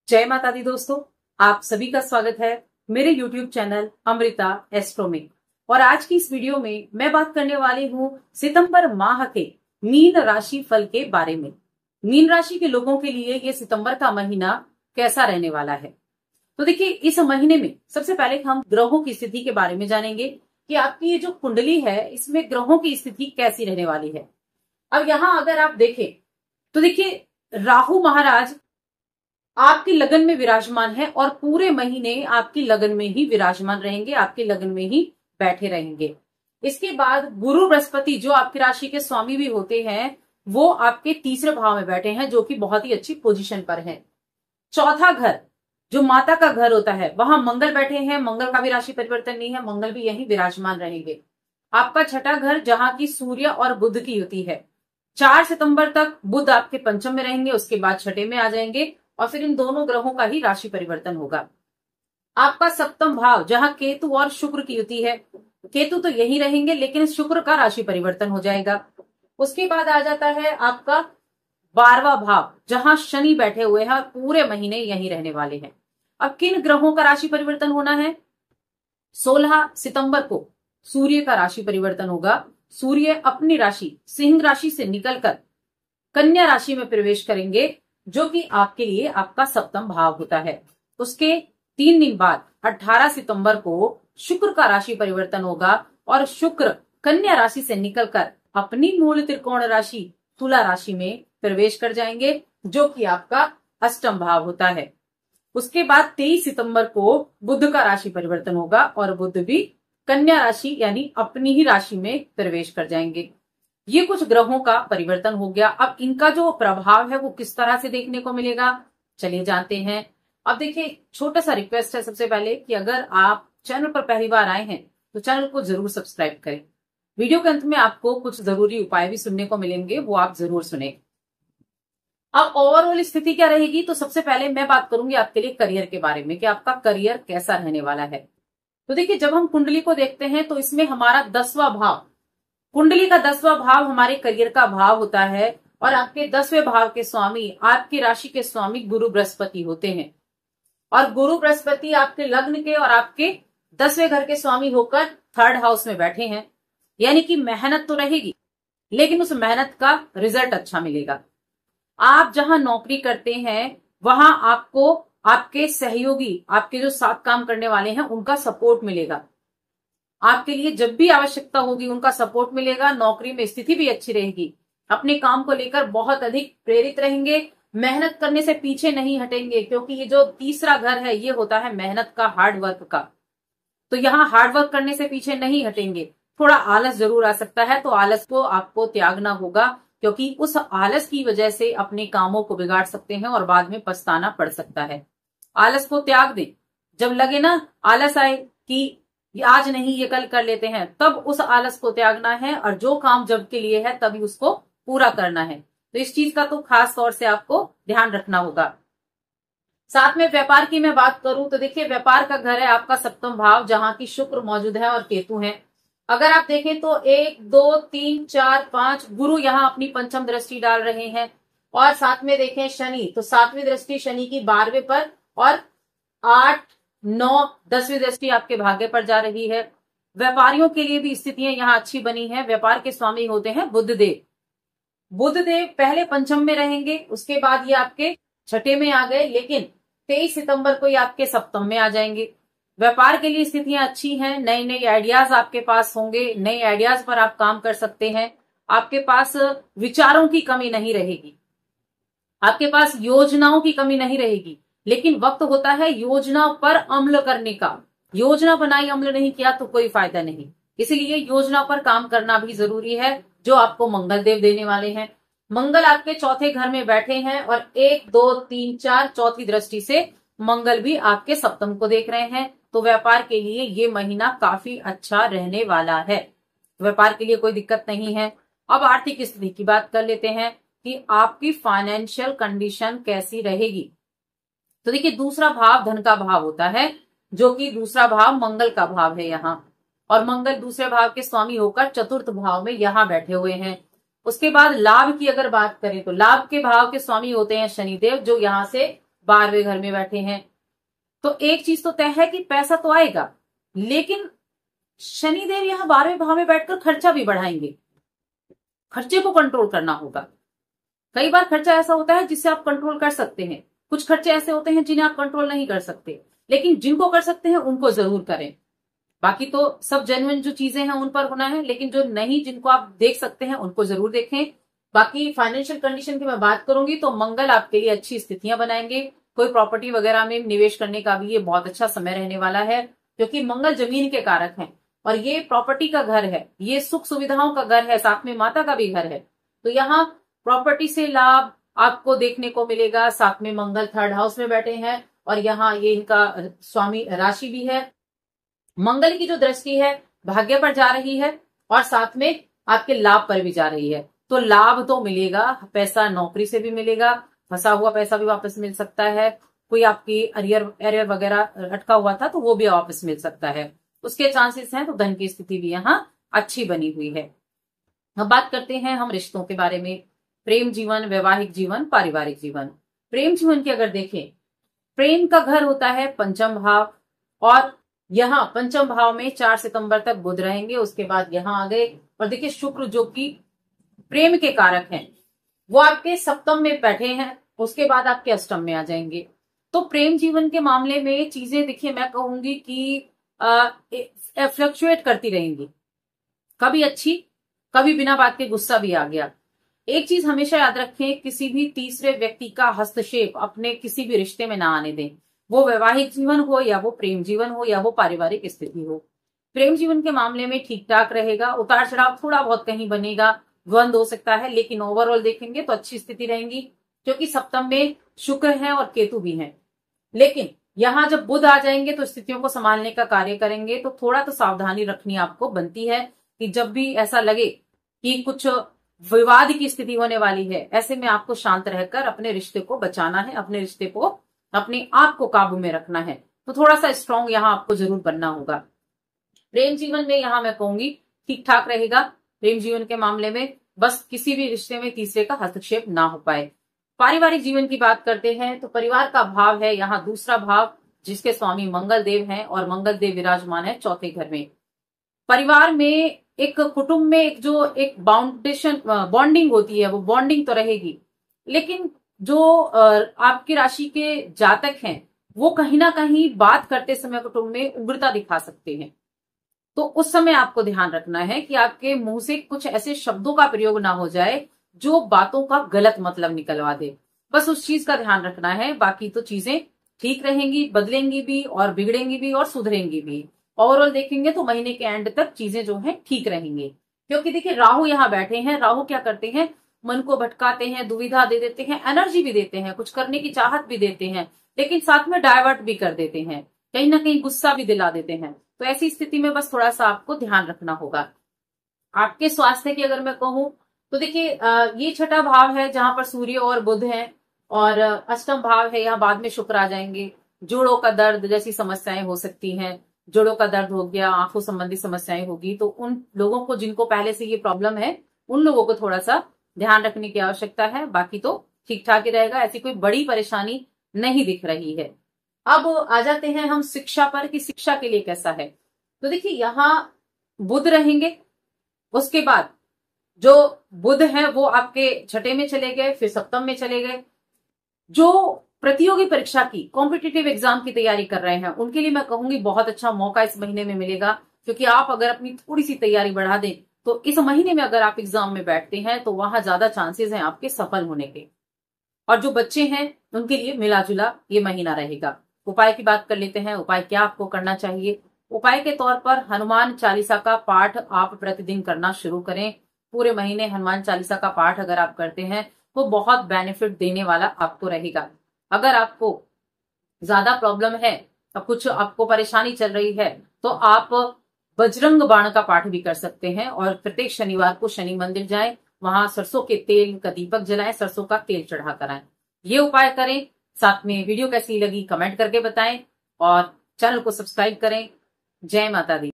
जय माता दी दोस्तों, आप सभी का स्वागत है मेरे YouTube चैनल अमृता एस्ट्रो में। और आज की इस वीडियो में मैं बात करने वाली हूँ सितंबर माह के मीन राशि फल के बारे में। मीन राशि के लोगों के लिए ये सितंबर का महीना कैसा रहने वाला है। तो देखिए, इस महीने में सबसे पहले हम ग्रहों की स्थिति के बारे में जानेंगे कि आपकी ये जो कुंडली है इसमें ग्रहों की स्थिति कैसी रहने वाली है। अब यहाँ अगर आप देखें तो देखिए, राहु महाराज आपकी लगन में विराजमान है और पूरे महीने आपकी लगन में ही विराजमान रहेंगे, आपकी लगन में ही बैठे रहेंगे। इसके बाद गुरु बृहस्पति जो आपकी राशि के स्वामी भी होते हैं वो आपके तीसरे भाव में बैठे हैं, जो कि बहुत ही अच्छी पोजीशन पर है। चौथा घर जो माता का घर होता है वहां मंगल बैठे हैं, मंगल का भी राशि परिवर्तन नहीं है, मंगल भी यहीं विराजमान रहेंगे। आपका छठा घर जहां की सूर्य और बुध की युति है, 4 सितंबर तक बुध आपके पंचम में रहेंगे, उसके बाद छठे में आ जाएंगे और फिर इन दोनों ग्रहों का ही राशि परिवर्तन होगा। आपका सप्तम भाव जहां केतु और शुक्र की युति है, केतु तो यही रहेंगे लेकिन शुक्र का राशि परिवर्तन हो जाएगा। उसके बाद आ जाता है आपका 12वां भाव जहां शनि बैठे हुए हैं, पूरे महीने यही रहने वाले हैं। अब किन ग्रहों का राशि परिवर्तन होना है? 16 सितंबर को सूर्य का राशि परिवर्तन होगा। सूर्य अपनी राशि सिंह राशि से निकलकर कन्या राशि में प्रवेश करेंगे, जो कि आपके लिए आपका सप्तम भाव होता है। उसके 3 दिन बाद 18 सितंबर को शुक्र का राशि परिवर्तन होगा और शुक्र कन्या राशि से निकलकर अपनी मूल त्रिकोण राशि तुला राशि में प्रवेश कर जाएंगे, जो कि आपका अष्टम भाव होता है। उसके बाद 23 सितंबर को बुध का राशि परिवर्तन होगा और बुध भी कन्या राशि यानी अपनी ही राशि में प्रवेश कर जाएंगे। ये कुछ ग्रहों का परिवर्तन हो गया। अब इनका जो प्रभाव है वो किस तरह से देखने को मिलेगा, चलिए जानते हैं। अब देखिए, छोटा सा रिक्वेस्ट है सबसे पहले कि अगर आप चैनल पर पहली बार आए हैं तो चैनल को जरूर सब्सक्राइब करें। वीडियो के अंत में आपको कुछ जरूरी उपाय भी सुनने को मिलेंगे, वो आप जरूर सुने। अब ओवरऑल स्थिति क्या रहेगी, तो सबसे पहले मैं बात करूंगी आपके लिए करियर के बारे में कि आपका करियर कैसा रहने वाला है। तो देखिए, जब हम कुंडली को देखते हैं तो इसमें हमारा 10वां भाव, कुंडली का 10वां भाव हमारे करियर का भाव होता है और आपके 10वें भाव के स्वामी, आपकी राशि के स्वामी गुरु बृहस्पति होते हैं। और गुरु बृहस्पति आपके लग्न के और आपके 10वें घर के स्वामी होकर 3rd हाउस में बैठे हैं। यानी कि मेहनत तो रहेगी लेकिन उस मेहनत का रिजल्ट अच्छा मिलेगा। आप जहां नौकरी करते हैं वहां आपको आपके सहयोगी, आपके जो साथ काम करने वाले हैं उनका सपोर्ट मिलेगा। आपके लिए जब भी आवश्यकता होगी उनका सपोर्ट मिलेगा। नौकरी में स्थिति भी अच्छी रहेगी। अपने काम को लेकर बहुत अधिक प्रेरित रहेंगे, मेहनत करने से पीछे नहीं हटेंगे, क्योंकि ये जो तीसरा घर है ये होता है मेहनत का, हार्ड वर्क का। तो यहाँ हार्ड वर्क करने से पीछे नहीं हटेंगे। थोड़ा आलस जरूर आ सकता है, तो आलस को आपको त्यागना होगा, क्योंकि उस आलस की वजह से अपने कामों को बिगाड़ सकते हैं और बाद में पछताना पड़ सकता है। आलस को त्याग दें। जब लगे ना आलस आए कि ये आज नहीं ये कल कर लेते हैं, तब उस आलस को त्यागना है और जो काम जब के लिए है तभी उसको पूरा करना है। तो इस चीज का तो खास तौर से आपको ध्यान रखना होगा। साथ में व्यापार की मैं बात करूं तो देखिए, व्यापार का घर है आपका सप्तम भाव जहां की शुक्र मौजूद है और केतु है। अगर आप देखें तो 1, 2, 3, 4, 5 गुरु यहाँ अपनी पंचम दृष्टि डाल रहे हैं और साथ में देखें शनि, तो 7वीं दृष्टि शनि की 12वें पर और 8, 9, 10वीं दृष्टि आपके भाग्य पर जा रही है। व्यापारियों के लिए भी स्थितियां यहाँ अच्छी बनी है। व्यापार के स्वामी होते हैं बुधदेव। बुधदेव पहले पंचम में रहेंगे, उसके बाद ये आपके छठे में आ गए, लेकिन 23 सितंबर को ये आपके सप्तम में आ जाएंगे। व्यापार के लिए स्थितियां अच्छी हैं। नए नए आइडियाज आपके पास होंगे, नए आइडियाज पर आप काम कर सकते हैं। आपके पास विचारों की कमी नहीं रहेगी, आपके पास योजनाओं की कमी नहीं रहेगी, लेकिन वक्त होता है योजना पर अमल करने का। योजना बनाई, अमल नहीं किया तो कोई फायदा नहीं। इसीलिए योजना पर काम करना भी जरूरी है, जो आपको मंगल देव देने वाले हैं। मंगल आपके चौथे घर में बैठे हैं और 1, 2, 3, 4 चौथी दृष्टि से मंगल भी आपके सप्तम को देख रहे हैं। तो व्यापार के लिए ये महीना काफी अच्छा रहने वाला है। व्यापार के लिए कोई दिक्कत नहीं है। अब आर्थिक स्थिति की बात कर लेते हैं कि आपकी फाइनेंशियल कंडीशन कैसी रहेगी। तो देखिए, दूसरा भाव धन का भाव होता है, जो कि दूसरा भाव मंगल का भाव है यहाँ, और मंगल दूसरे भाव के स्वामी होकर चतुर्थ भाव में यहाँ बैठे हुए हैं। उसके बाद लाभ की अगर बात करें तो लाभ के भाव के स्वामी होते हैं शनिदेव, जो यहाँ से 12वें घर में बैठे हैं, तो एक चीज तो तय है कि पैसा तो आएगा, लेकिन शनिदेव यहाँ 12वें भाव में बैठकर खर्चा भी बढ़ाएंगे। खर्चे को कंट्रोल करना होगा। कई बार खर्चा ऐसा होता है जिससे आप कंट्रोल कर सकते हैं, कुछ खर्चे ऐसे होते हैं जिन्हें आप कंट्रोल नहीं कर सकते, लेकिन जिनको कर सकते हैं उनको जरूर करें। बाकी तो सब जेन्युइन जो चीजें हैं उन पर होना है, लेकिन जो नहीं, जिनको आप देख सकते हैं उनको जरूर देखें। बाकी फाइनेंशियल कंडीशन की मैं बात करूंगी तो मंगल आपके लिए अच्छी स्थितियां बनाएंगे। कोई प्रॉपर्टी वगैरह में निवेश करने का भी ये बहुत अच्छा समय रहने वाला है, क्योंकि मंगल जमीन के कारक हैं और ये प्रॉपर्टी का घर है, ये सुख सुविधाओं का घर है, साथ में माता का भी घर है। तो यहाँ प्रॉपर्टी से लाभ आपको देखने को मिलेगा। साथ में मंगल 3rd हाउस में बैठे हैं और यहाँ ये इनका स्वामी राशि भी है। मंगल की जो दृष्टि है भाग्य पर जा रही है और साथ में आपके लाभ पर भी जा रही है, तो लाभ तो मिलेगा। पैसा नौकरी से भी मिलेगा, फंसा हुआ पैसा भी वापस मिल सकता है, कोई आपकी एरियर वगैरह अटका हुआ था तो वो भी वापस मिल सकता है, उसके चांसेस हैं। तो धन की स्थिति भी यहाँ अच्छी बनी हुई है। अब बात करते हैं हम रिश्तों के बारे में। प्रेम जीवन, वैवाहिक जीवन, पारिवारिक जीवन। प्रेम जीवन की अगर देखें, प्रेम का घर होता है 5म भाव और यहाँ 5म भाव में 4 सितंबर तक बुध रहेंगे। उसके बाद यहाँ आ गए और देखिए शुक्र जो कि प्रेम के कारक हैं वो आपके 7म में बैठे हैं, उसके बाद आपके 8म में आ जाएंगे। तो प्रेम जीवन के मामले में चीजें देखिए मैं कहूंगी कि फ्लक्चुएट करती रहेंगी, कभी अच्छी कभी बिना बात के गुस्सा भी आ गया। एक चीज हमेशा याद रखें, किसी भी तीसरे व्यक्ति का हस्तक्षेप अपने किसी भी रिश्ते में ना आने दें, वो वैवाहिक जीवन हो या वो प्रेम जीवन हो या वो पारिवारिक स्थिति हो। प्रेम जीवन के मामले में ठीक ठाक रहेगा, उतार चढ़ाव थोड़ा बहुत कहीं बनेगा, द्वंद हो सकता है, लेकिन ओवरऑल देखेंगे तो अच्छी स्थिति रहेंगी, क्योंकि 7म में शुक्र है और केतु भी है। लेकिन यहां जब बुध आ जाएंगे तो स्थितियों को संभालने का कार्य करेंगे, तो थोड़ा तो सावधानी रखनी आपको बनती है कि जब भी ऐसा लगे कि कुछ विवाद की स्थिति होने वाली है, ऐसे में आपको शांत रहकर अपने रिश्ते को बचाना है, अपने रिश्ते को अपने आप को काबू में रखना है। तो थोड़ा सा स्ट्रांग यहाँ आपको जरूर बनना होगा। प्रेम जीवन में यहाँ मैं कहूंगी ठीक ठाक रहेगा। प्रेम जीवन के मामले में बस किसी भी रिश्ते में तीसरे का हस्तक्षेप ना हो पाए। पारिवारिक जीवन की बात करते हैं तो परिवार का भाव है यहाँ 2रा भाव, जिसके स्वामी मंगल देव हैं और मंगल देव विराजमान है 4थे घर में। परिवार में एक कुटुंब में एक बाउंडेशन बॉन्डिंग होती है, वो बॉन्डिंग तो रहेगी, लेकिन जो आपकी राशि के जातक हैं वो कहीं ना कहीं बात करते समय कुटुंब में उग्रता दिखा सकते हैं। तो उस समय आपको ध्यान रखना है कि आपके मुंह से कुछ ऐसे शब्दों का प्रयोग ना हो जाए जो बातों का गलत मतलब निकलवा दे। बस उस चीज का ध्यान रखना है। बाकी तो चीजें ठीक रहेंगी, बदलेंगी भी और बिगड़ेंगी भी और सुधरेंगी भी। ओवरऑल देखेंगे तो महीने के एंड तक चीजें जो हैं ठीक रहेंगी, क्योंकि देखिए राहु यहाँ बैठे हैं। राहु क्या करते हैं, मन को भटकाते हैं, दुविधा दे देते हैं, एनर्जी भी देते हैं, कुछ करने की चाहत भी देते हैं, लेकिन साथ में डाइवर्ट भी कर देते हैं, कहीं ना कहीं गुस्सा भी दिला देते हैं। तो ऐसी स्थिति में बस थोड़ा सा आपको ध्यान रखना होगा। आपके स्वास्थ्य की अगर मैं कहूं तो देखिए ये 6ठा भाव है जहां पर सूर्य और बुध हैं, और 8म भाव है, यहाँ बाद में शुक्र आ जाएंगे। जोड़ों का दर्द जैसी समस्याएं हो सकती हैं, जोड़ों का दर्द हो गया, आंखों संबंधी समस्याएं होगी, तो उन लोगों को जिनको पहले से ये प्रॉब्लम है उन लोगों को थोड़ा सा ध्यान रखने की आवश्यकता है। बाकी तो ठीक ठाक ही रहेगा, ऐसी कोई बड़ी परेशानी नहीं दिख रही है। अब आ जाते हैं हम शिक्षा पर कि शिक्षा के लिए कैसा है। तो देखिए यहाँ बुध रहेंगे, उसके बाद जो बुध है वो आपके 6ठे में चले गए, फिर 7म में चले गए। जो प्रतियोगी परीक्षा की, कॉम्पिटिटिव एग्जाम की तैयारी कर रहे हैं उनके लिए मैं कहूंगी बहुत अच्छा मौका इस महीने में मिलेगा, क्योंकि आप अगर अपनी थोड़ी सी तैयारी बढ़ा दें तो इस महीने में अगर आप एग्जाम में बैठते हैं तो वहां ज्यादा चांसेस हैं आपके सफल होने के। और जो बच्चे हैं उनके लिए मिला जुला ये महीना रहेगा। उपाय की बात कर लेते हैं। उपाय क्या आपको करना चाहिए। उपाय के तौर पर हनुमान चालीसा का पाठ आप प्रतिदिन करना शुरू करें। पूरे महीने हनुमान चालीसा का पाठ अगर आप करते हैं तो बहुत बेनिफिट देने वाला आपको रहेगा। अगर आपको ज्यादा प्रॉब्लम है, अब कुछ आपको परेशानी चल रही है, तो आप बजरंग बाण का पाठ भी कर सकते हैं और प्रत्येक शनिवार को शनि मंदिर जाएं, वहां सरसों के तेल का दीपक जलाएं, सरसों का तेल चढ़ा कर आएं। ये उपाय करें। साथ में वीडियो कैसी लगी कमेंट करके बताएं और चैनल को सब्सक्राइब करें। जय माता दी।